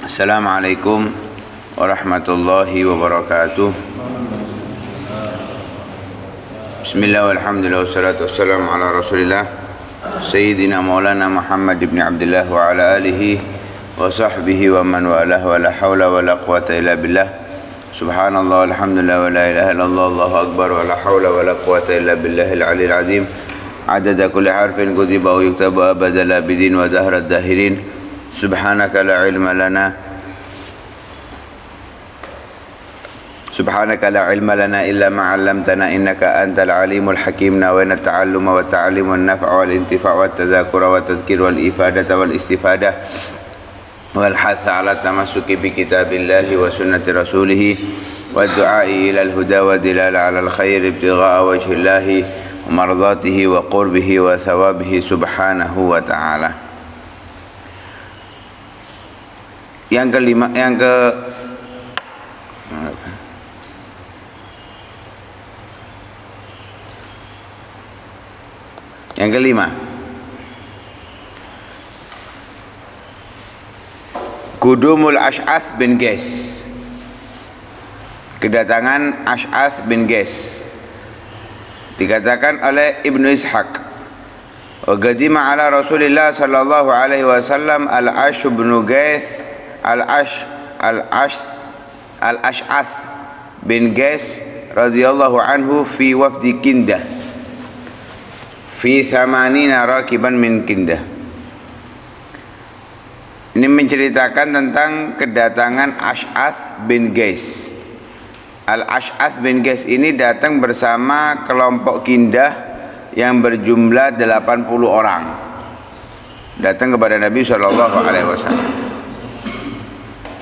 Assalamualaikum warahmatullahi wabarakatuh. Bismillah walhamdulillah wassalatu wassalamu ala rasulillah Sayyidina maulana Muhammad ibn Abdullah wa ala alihi wa sahbihi wa man walah wa la hawla wa la quwata illa billah. Subhanallah walhamdulillah wa la ilaha illallah Allahu akbar wa la hawla wa la quwata illa billahil aliyil azim. Adada kulli harfin kutiba wa yuktabu abada la bidin wa dahra dahirin. Subhanaka la ilma lana illa ma 'allamtana innaka antal alimul hakim. Nawayna ta'alluma wa ta'allima wan naf'a wal intifa' wat tadhakura wat tadhkir wal ifadata wal istifadah wal hatha 'ala tamassuki bi kitabillahi wa sunnati rasulih wad du'a'i ila al huda wa dilala 'ala al khair ibtigha'a wajhillahi wa mardatihi wa qurbihi wa thawabihi subhanahu wa ta'ala. Yang kelima, Qudumul Ash'ath bin Qais, kedatangan Ash'ath bin Qais. Dikatakan oleh Ibnu Ishaq, wa qadima ala Rasulillah sallallahu alaihi wasallam al-Ash bin Qais al-Ash'ath bin Qais radhiyallahu anhu fi wafdi Kindah fi 80 rakiban min Kindah. Ini menceritakan tentang kedatangan Ash'ath bin Qais. Al-Ash'ath bin Qais ini datang bersama kelompok Kindah yang berjumlah 80 orang. Datang kepada Nabi sallallahu alaihi wasallam.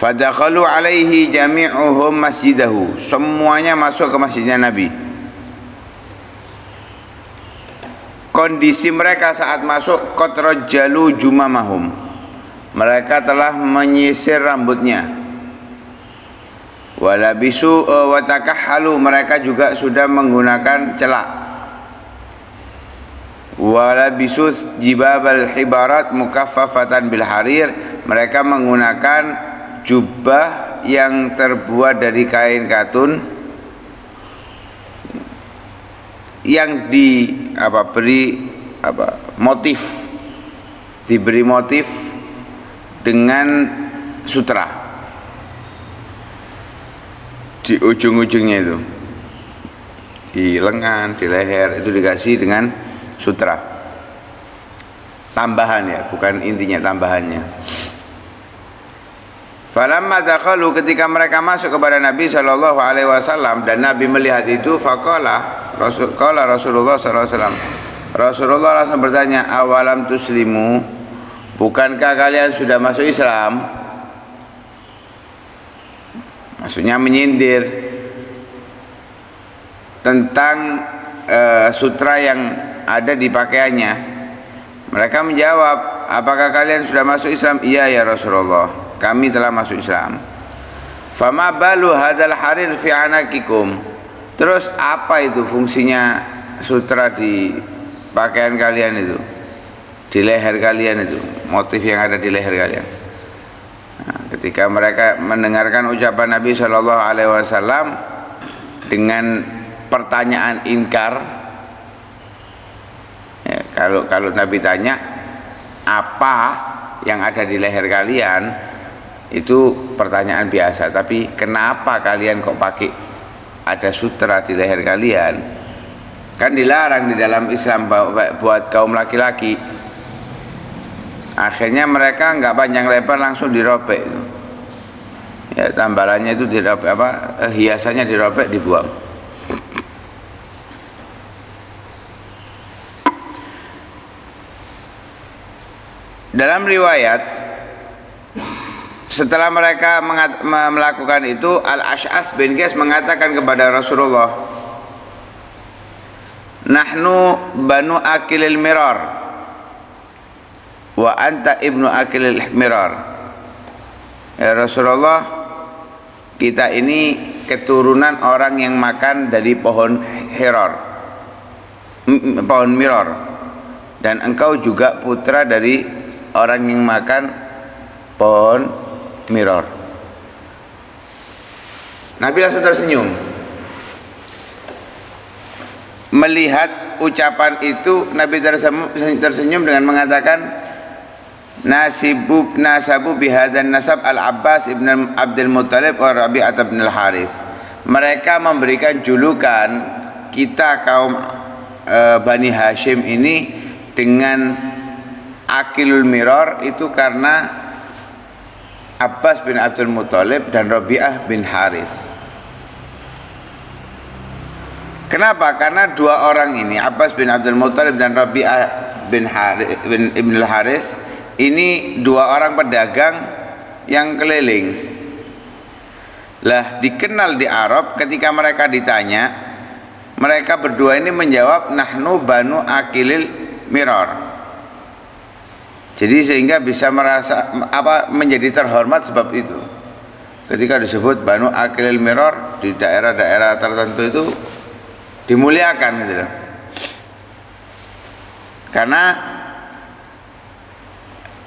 Fadakhalu alaihi jami'uhum masjidahu. Semuanya masuk ke masjidnya Nabi. Kondisi mereka saat masuk, qad rajjalu jumamahum. Mereka telah menyisir rambutnya. Walabisu wa takahhalu. Mereka juga sudah menggunakan celak. Walabisu jibabal hibarat mukaffafatan bil harir. Mereka menggunakan jubah yang terbuat dari kain katun yang diberi motif dengan sutra di ujung-ujungnya, itu di lengan, di leher, itu dikasih dengan sutra tambahan, ya, bukan intinya, tambahannya. Falamma dakhalu, ketika mereka masuk kepada Nabi sallallahu alaihi wasallam dan Nabi melihat itu, faqala Rasulullah sallallahu alaihi wasallam, Rasulullah langsung bertanya, awalam tuslimu, bukankah kalian sudah masuk Islam? Maksudnya menyindir tentang sutra yang ada di pakaiannya. Mereka menjawab, apakah kalian sudah masuk Islam? Iya ya Rasulullah, kami telah masuk Islam. Fama balu hadal harir fi anakikum. Terus apa itu fungsinya sutra di pakaian kalian itu, di leher kalian itu, motif yang ada di leher kalian? Nah, ketika mereka mendengarkan ucapan Nabi Shallallahu Alaihi Wasallam dengan pertanyaan inkar, ya, kalau Nabi tanya apa yang ada di leher kalian, itu pertanyaan biasa. Tapi kenapa kalian kok pakai ada sutra di leher kalian? Kan dilarang di dalam Islam buat kaum laki-laki. Akhirnya mereka nggak panjang lebar, langsung dirobek. Ya, tambalannya itu dirobek, hiasannya dirobek, dibuang. Dalam riwayat, setelah mereka melakukan itu, Al-Ash'ath bin Qais mengatakan kepada Rasulullah, nahnu banu akilil mirar wa anta ibnu akilil mirar. Ya Rasulullah, kita ini keturunan orang yang makan dari pohon hirar, pohon miror, dan engkau juga putra dari orang yang makan pohon mirror. Nabi langsung tersenyum. Melihat ucapan itu, Nabi tersenyum dengan mengatakan, nasabu bihadan nasab al-Abbas ibn Abdul Muttalib wa Rabi'ah bin al-Harith. Mereka memberikan julukan kita kaum Bani Hashim ini dengan akilul mirror itu karena Abbas bin Abdul Muttalib dan Rabi'ah bin Harith. Kenapa? Karena dua orang ini, Abbas bin Abdul Muttalib dan Rabi'ah bin Ibn al-Harith, ini dua orang pedagang yang keliling. Lah, dikenal di Arab ketika mereka ditanya, mereka berdua ini menjawab, nahnu banu akilil mirror. Jadi sehingga bisa merasa menjadi terhormat sebab itu. Ketika disebut banu akilil mirror di daerah-daerah tertentu itu dimuliakan gitu loh. Karena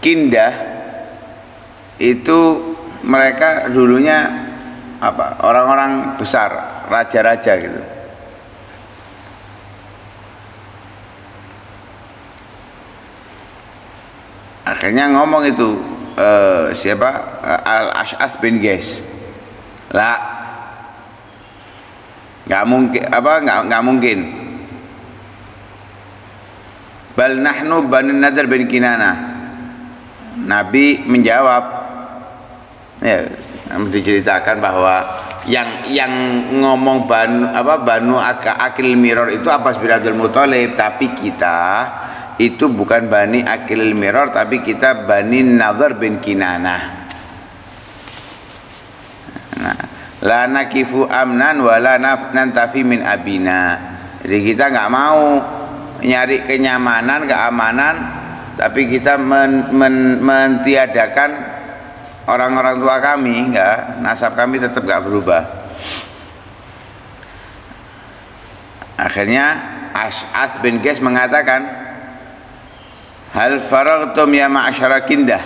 Kindah itu mereka dulunya orang-orang besar, raja-raja gitu. Akhirnya ngomong itu Al-Ash'ath bin Qais. Lah, nggak mungkin. Bal nahnu Bani Nadhr bin Kinana. Nabi menjawab, ya, diceritakan bahwa yang ngomong banu akil mirror itu Abbas bin Abdul Muttalib, tapi kita itu bukan Bani akil mirror, tapi kita Bani Nadhr bin Kinana. Nah, la nakifu amnan wa la nantafi min abina. Jadi kita nggak mau nyari kenyamanan, keamanan, tapi kita mentiadakan orang-orang tua kami, enggak, nasab kami tetap enggak berubah. Akhirnya Ash'ath bin Qais mengatakan, hal faragtum ya ma'asyara Kindah,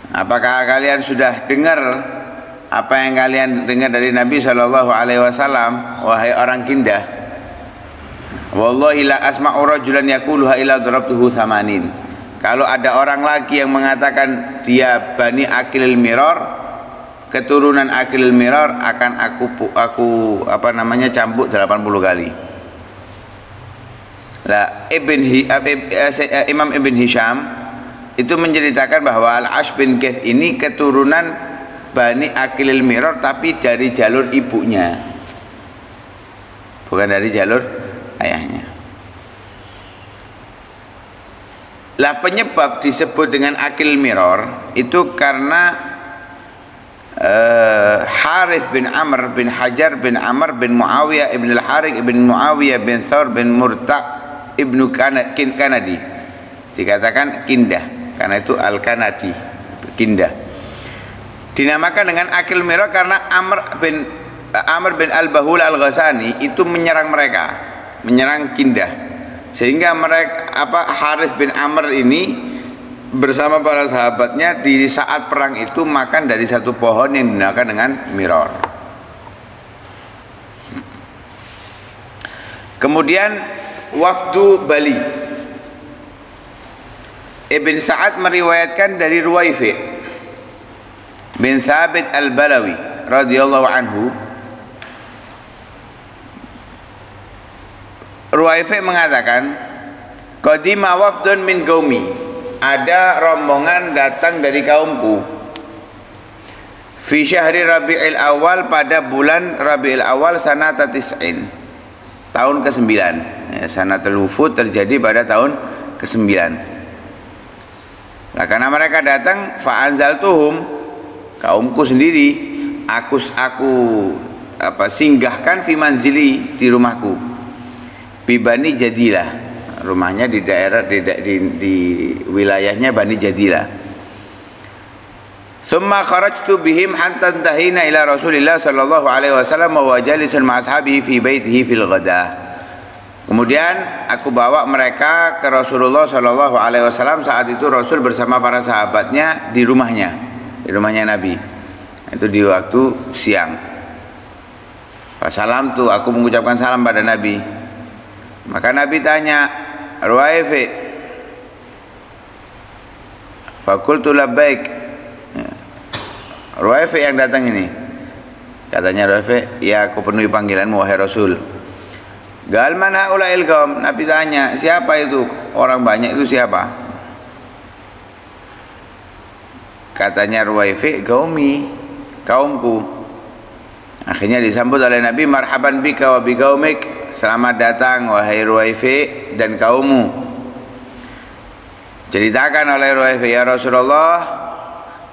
apakah kalian sudah dengar apa yang kalian dengar dari Nabi SAW, wahai orang Kindah? Wallahi la asma'u rajulan yaquluha illa darabtuhu samanin. Kalau ada orang lagi yang mengatakan dia Bani Akilil Mirror, keturunan Akilil Mirror, akan aku cambuk 80 kali. Lah, Imam Ibn Hisham itu menceritakan bahwa Al-Ash bin Qais ini keturunan Bani Akilil Mirror, tapi dari jalur ibunya, bukan dari jalur ayahnya. Lah, penyebab disebut dengan akil mirror itu karena Harith bin Amr bin Hajar bin Amr bin Muawiyah ibn al-Harith ibn Muawiyah bin Thawr bin Murta' ibnu Kanadi, dikatakan Kindah karena itu Al-Kanadi, Kindah. Dinamakan dengan akil mirror karena Amr bin Al-Bahul Al-Ghazani itu menyerang Kindah, sehingga Harith bin Amr ini bersama para sahabatnya di saat perang itu makan dari satu pohon yang dinamakan dengan mirror. Kemudian wafdu Bali, Ibn Sa'ad meriwayatkan dari Ruwaifi bin Thabit al-Balawi radhiyallahu anhu. Ruwaifi mengatakan, qadima wafdun min qaumi, ada rombongan datang dari kaumku, fi syahri Rabi'il Awal, pada bulan Rabi'il Awal sanata tis'in, tahun ke-9. Ya, sanatul wufud terjadi pada tahun ke-9. Nah, karena mereka datang, fa'anzaltuhum, kaumku sendiri aku singgahkan fi manzili, di rumahku, Bani Jadilah, rumahnya di daerah di wilayahnya Bani Jadilah. Summa kharajtu bihim hatta intahina ila Rasulillah sallallahu alaihi wasallam wa jalisun ma ashabihi fi baitihi fil ghadah. Kemudian aku bawa mereka ke Rasulullah sallallahu alaihi wasallam, saat itu Rasul bersama para sahabatnya di rumahnya. di rumahnya Nabi. Itu di waktu siang. Salam tuh, aku mengucapkan salam pada Nabi. Maka Nabi tanya, Ruwaifi, fakultu labbaik. Ruwaifi yang datang ini. Katanya Ruwaifi, ya aku penuhi panggilanmu wahai Rasul. Gal mana ulail qaum? Nabi tanya, siapa itu? Orang banyak itu siapa? Katanya Ruwaifi, qaumi, kaumku. Akhirnya disambut oleh Nabi, marhaban bika wa bi qaumik. Selamat datang wahai Ruwaifi dan kaummu. Ceritakan oleh Ruwaifi, ya Rasulullah,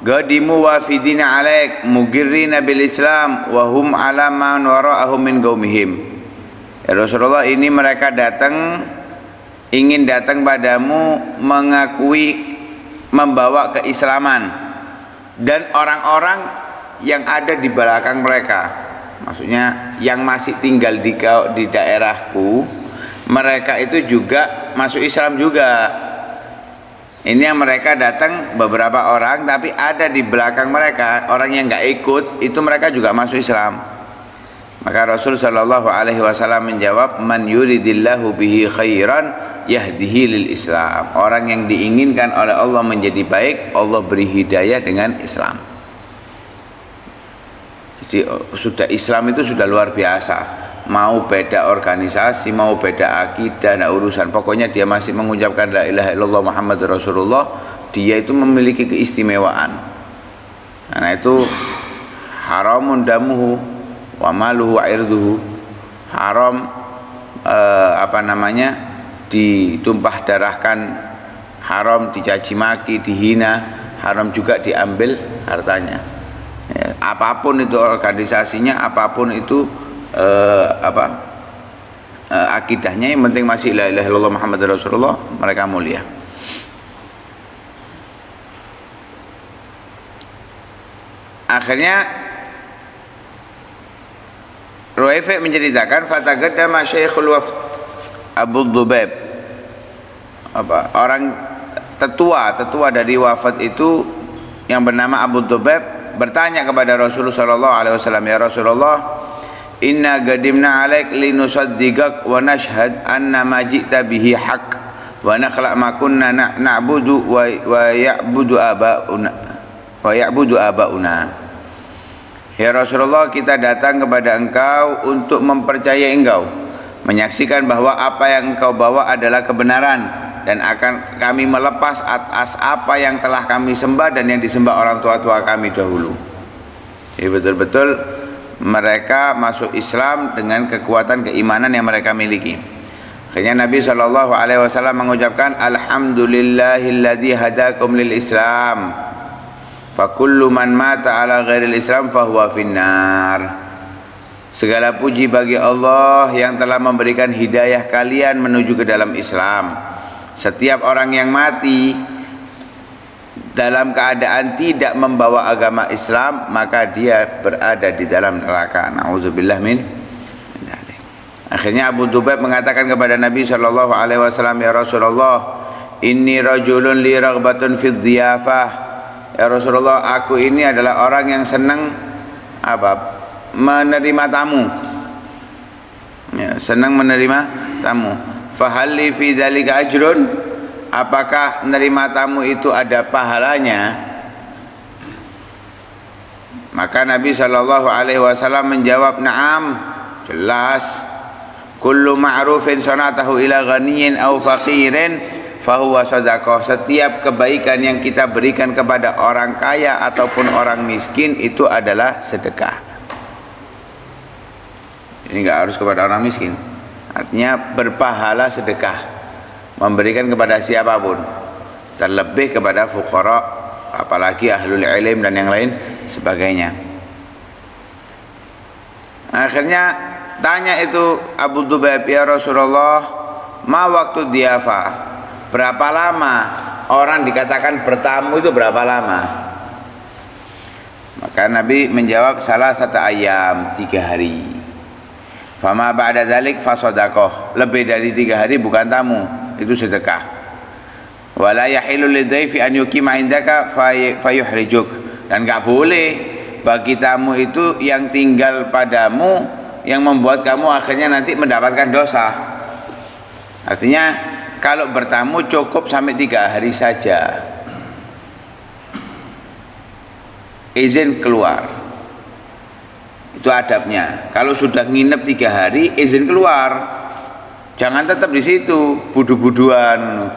qadimu wafidina alaik mugirrina bil Islam wa hum ala man wara'ahum min qaumihim. Ya Rasulullah, ini mereka datang, ingin datang padamu mengakui, membawa keislaman, dan orang-orang yang ada di belakang mereka, maksudnya yang masih tinggal di daerahku, mereka itu juga masuk Islam juga. Ini yang mereka datang beberapa orang, tapi ada di belakang mereka orang yang nggak ikut, itu mereka juga masuk Islam. Maka Rasul Shallallahu Alaihi Wasallam menjawab, man yuridillahu bihi khairan yahdihi lil Islam. Orang yang diinginkan oleh Allah menjadi baik, Allah beri hidayah dengan Islam. Jadi sudah Islam itu sudah luar biasa. Mau beda organisasi, mau beda akidah, tidak urusan. Pokoknya dia masih mengucapkan la ilaha illallah Muhammad Rasulullah, dia itu memiliki keistimewaan. Karena itu haramun damuhu wa maluhu wa irduhu. Haram ditumpah darahkan, haram dicaci maki, dihina, haram juga diambil hartanya. Ya, apapun itu organisasinya, apapun itu akidahnya, yang penting masih la ilaha illallah Muhammad Rasulullah, mereka mulia. Akhirnya Ruwaifi menceritakan, fataqaddama Syekhul Wafd Abu Dhubaib, orang tetua dari wafat itu yang bernama Abu Dhubaib, bertanya kepada Rasulullah sallallahu alaihi wasallam, ya Rasulullah, inna qadimna alaik linusaddiqak wa nashhad anna ma ji'ta bihi haqq wa nakhlaq ma kunna na'budu wa ya'budu abauna. Ya Rasulullah, kita datang kepada engkau untuk mempercayai engkau, menyaksikan bahwa apa yang engkau bawa adalah kebenaran, dan akan kami melepas atas apa yang telah kami sembah dan yang disembah orang tua-tua kami dahulu. Jadi betul-betul mereka masuk Islam dengan kekuatan keimanan yang mereka miliki. Akhirnya Nabi SAW mengucapkan, alhamdulillahilladzi hadakum lil Islam, fakullu man mata ala ghairil Islam fahuwa finnar. Segala puji bagi Allah yang telah memberikan hidayah kalian menuju ke dalam Islam. Setiap orang yang mati dalam keadaan tidak membawa agama Islam, maka dia berada di dalam neraka. Na'udzubillah min dzalik. Akhirnya Abu Dhubaib mengatakan kepada Nabi sallallahu alaihi wasallam, ya Rasulullah, inni rajulun li raghbatun fi dhiyafah. Ya Rasulullah, aku ini adalah orang yang senang menerima tamu. Ya, senang menerima tamu. Fahalli fi dzalika ajrun? Apakah menerima tamu itu ada pahalanya? Maka Nabi sallallahu alaihi wasallam menjawab, na'am, jelas. Kullu ma'rufin sanatahu ila ghaniyin aw faqirin fahuwa sadaqah. Setiap kebaikan yang kita berikan kepada orang kaya ataupun orang miskin itu adalah sedekah. Ini enggak harus kepada orang miskin. Artinya berpahala sedekah, memberikan kepada siapapun, terlebih kepada fuqara, apalagi ahlul ilm dan yang lain sebagainya. Akhirnya tanya itu Abu Dhubaib, ya Rasulullah, ma waktu diafa, berapa lama orang dikatakan bertamu itu berapa lama? Maka Nabi menjawab, salah satu ayam, 3 hari. Fama ba'da dzalik fasodaqah, lebih dari 3 hari bukan tamu, itu sedekah. Wala yahilu lidzaifi an yuqima indaka fayuhrijuk, Dan nggak boleh bagi tamu itu yang tinggal padamu yang membuat kamu akhirnya nanti mendapatkan dosa. Artinya kalau bertamu cukup sampai 3 hari saja, izin keluar, itu adabnya. Kalau sudah nginep 3 hari, izin keluar, jangan tetap di situ budu-buduan.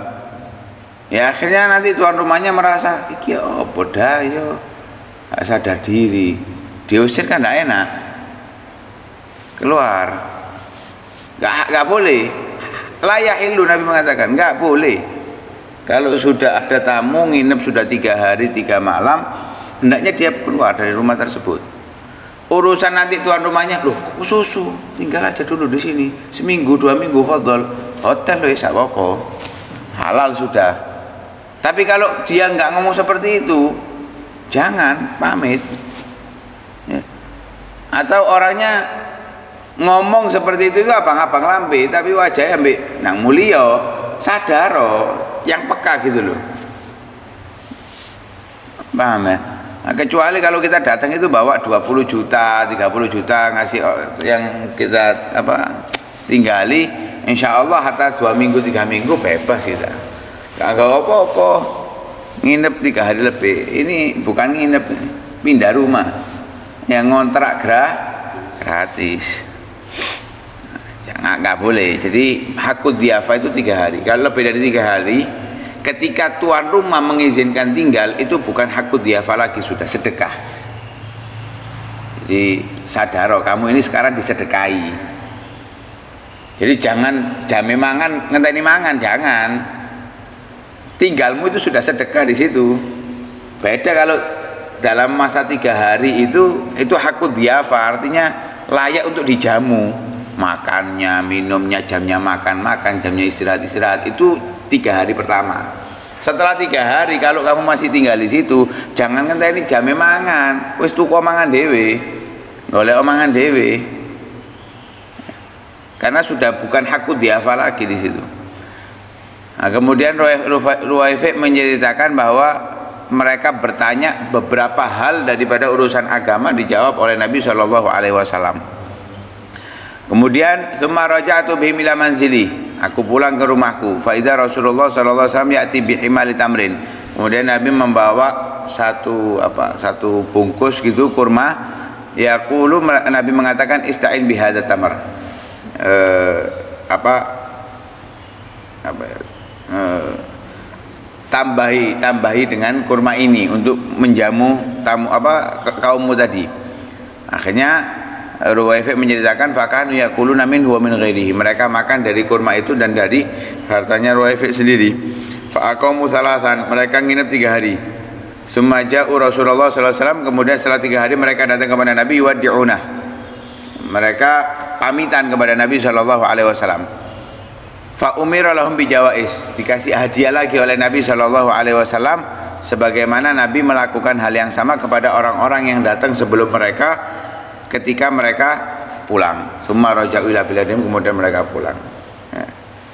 Ya akhirnya nanti tuan rumahnya merasa iki apa dah yo, gak sadar diri, diusir kan gak enak. Keluar, gak boleh. Layak ilu, Nabi mengatakan nggak boleh. Kalau sudah ada tamu nginep sudah 3 hari 3 malam, hendaknya dia keluar dari rumah tersebut. Urusan nanti tuan rumahnya, loh susu tinggal aja dulu di sini seminggu 2 minggu, fadol hotel loh ya apa, halal sudah. Tapi kalau dia nggak ngomong seperti itu, jangan pamit ya. Atau orangnya ngomong seperti itu abang-abang lambe, tapi wajahnya ambek nang mulio sadar yang peka gitu loh, paham ya? Nah, kecuali kalau kita datang itu bawa 20 juta 30 juta ngasih yang kita tinggali, insya Allah hatta 2 minggu 3 minggu bebas kita, gak apa-apa. Nginep 3 hari lebih, ini bukan nginep, pindah rumah, yang ngontrak gratis. Nggak boleh. Jadi hakul diafa itu 3 hari. Kalau lebih dari 3 hari, ketika tuan rumah mengizinkan tinggal, itu bukan hakul diafa lagi, sudah sedekah. Jadi sadaro, kamu ini sekarang disedekahi. Jadi jangan jame mangan ngenteni mangan, jangan. Tinggalmu itu sudah sedekah di situ. Beda kalau dalam masa 3 hari itu hakul diafa, artinya layak untuk dijamu. Makannya, minumnya, jamnya makan, jamnya istirahat, itu 3 hari pertama. Setelah 3 hari kalau kamu masih tinggal di situ, jangan ngenteni jame mangan, wis tuku mangan dhewe, golek mangan dhewe, karena sudah bukan hakku diafa lagi di situ. Nah, kemudian Ruwaifi menceritakan bahwa mereka bertanya beberapa hal daripada urusan agama, dijawab oleh Nabi Shallallahu Alaihi Wasallam. Kemudian summa raja'tu bihim ila manzili, aku pulang ke rumahku. Fa idza Rasulullah sallallahu alaihi wasallam ya'ti bihimali tamrin. Kemudian Nabi membawa satu bungkus gitu kurma. Yaqulu, Nabi mengatakan ista'in bihadza tamr. Tambahi dengan kurma ini untuk menjamu tamu kaummu tadi. Akhirnya Ruwaifi menceritakan fakanu yaquluna min huwa min ghairihi, mereka makan dari kurma itu dan dari hartanya Ruwaifi sendiri. Fa aqamu salasan, mereka nginep 3 hari. Summa ja'u Rasulullah sallallahu alaihi wasallam, kemudian setelah 3 hari mereka datang kepada Nabi wadi'una, mereka pamitan kepada Nabi sallallahu alaihi wasallam. Fa umira lahum bijawais, dikasih hadiah lagi oleh Nabi sallallahu alaihi wasallam, sebagaimana Nabi melakukan hal yang sama kepada orang-orang yang datang sebelum mereka ketika mereka pulang. Summa raja'u ila biladihim, kemudian mereka pulang. Ya.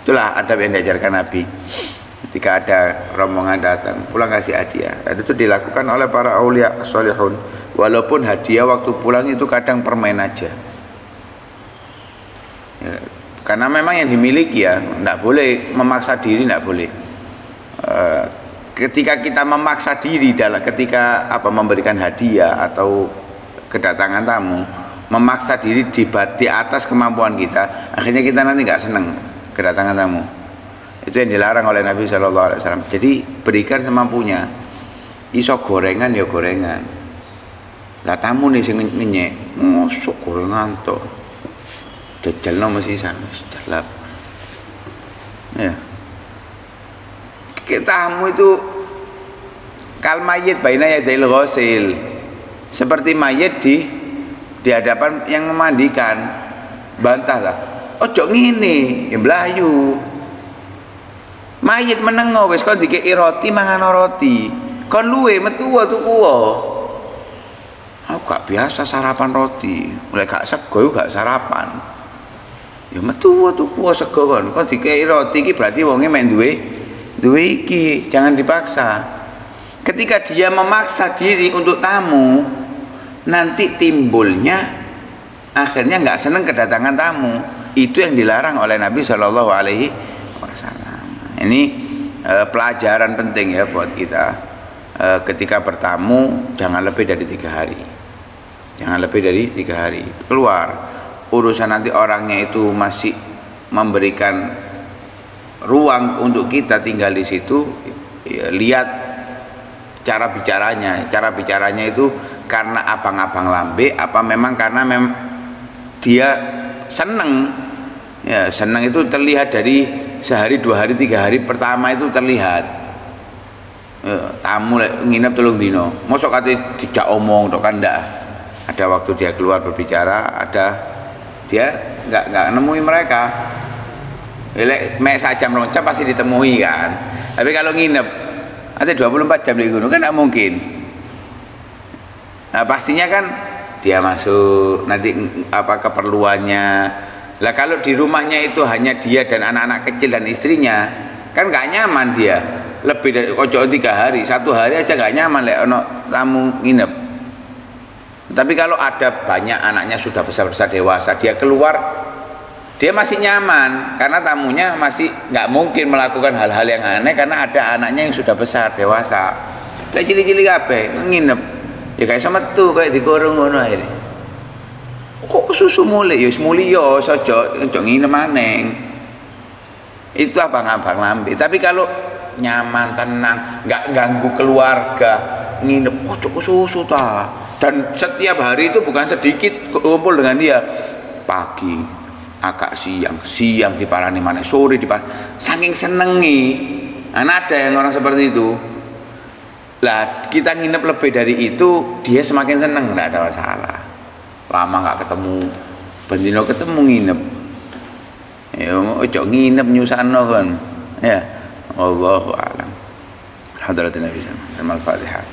Itulah adab yang diajarkan Nabi. Ketika ada rombongan datang, pulang kasih hadiah. Dan itu dilakukan oleh para aulia sholihun. Walaupun hadiah waktu pulang itu kadang permen aja. Ya. Karena memang yang dimiliki ya, tidak boleh memaksa diri, tidak boleh. Ketika kita memaksa diri ketika memberikan hadiah atau kedatangan tamu, memaksa diri di atas kemampuan kita, akhirnya kita nanti nggak senang kedatangan tamu. Itu yang dilarang oleh Nabi Shallallahu Alaihi Wasallam. Jadi berikan semampunya. Iso gorengan ya gorengan. Lah tamu nih sing ngenyek, mosok gorengan to. Jajalno mesti sana, jalap. Ya. Tamu itu kal mayit baina yadail ghasil. Seperti mayit di hadapan yang memandikan, bantahlah. Ojo ngene, ya mlayu. Mayit menengo wis kon dikeki roti mangan roti. Kon luwe metu tuku. Aku gak biasa sarapan roti. Mulai gak sego gak sarapan. Ya metu tuku sego kon. Kon dikeki roti iki berarti wonge mek duwe iki, jangan dipaksa. Ketika dia memaksa diri untuk tamu, nanti timbulnya akhirnya nggak senang kedatangan tamu. Itu yang dilarang oleh Nabi Shallallahu Alaihi Wasallam. Ini pelajaran penting ya buat kita. Ketika bertamu jangan lebih dari 3 hari. Jangan lebih dari 3 hari. Keluar urusan nanti orangnya itu masih memberikan ruang untuk kita tinggal di situ. Ya, lihat cara bicaranya itu karena abang-abang lambe apa memang karena dia seneng. Ya, seneng itu terlihat dari sehari, 2 hari, 3 hari pertama itu terlihat. Tamu nginep 3 dino, mosok kate dijak omong tok kan ndak. Ada waktu dia keluar berbicara, ada dia nggak nemui mereka. Mek sajam roncap pasti ditemui kan. Tapi kalau nginep ada 24 jam di gunung kan nggak mungkin. Nah pastinya kan dia masuk nanti apa keperluannya. Lah kalau di rumahnya itu hanya dia dan anak-anak kecil dan istrinya, kan nggak nyaman dia. Lebih dari kocok 3 hari, 1 hari aja nggak nyaman lek ono tamu nginep. Tapi kalau ada banyak anaknya sudah besar-besar dewasa, dia keluar dia masih nyaman karena tamunya masih nggak mungkin melakukan hal-hal yang aneh karena ada anaknya yang sudah besar dewasa. Lek cilik-cilik kabeh nginep ya kayak sama tuh kayak dikorong ngono ae. Kok susu mulai ya mulya saja ojo nginep maneng. Itu abang-abang lambe. Tapi kalau nyaman, tenang, nggak ganggu keluarga, nginep, cukup susu ta. Dan setiap hari itu bukan sedikit kumpul dengan dia. Pagi, agak siang diparani mana, sore diparani. Saking senengi, ada yang orang seperti itu. Lah kita nginep lebih dari itu, dia semakin seneng, nggak ada masalah. Lama nggak ketemu, bendino ketemu nginep. Ya, ojo nginep nyusano kan, ya. Wallahu a'lam. Hadratin Nabi sallallahu alaihi wasallam. Al-Fatihah.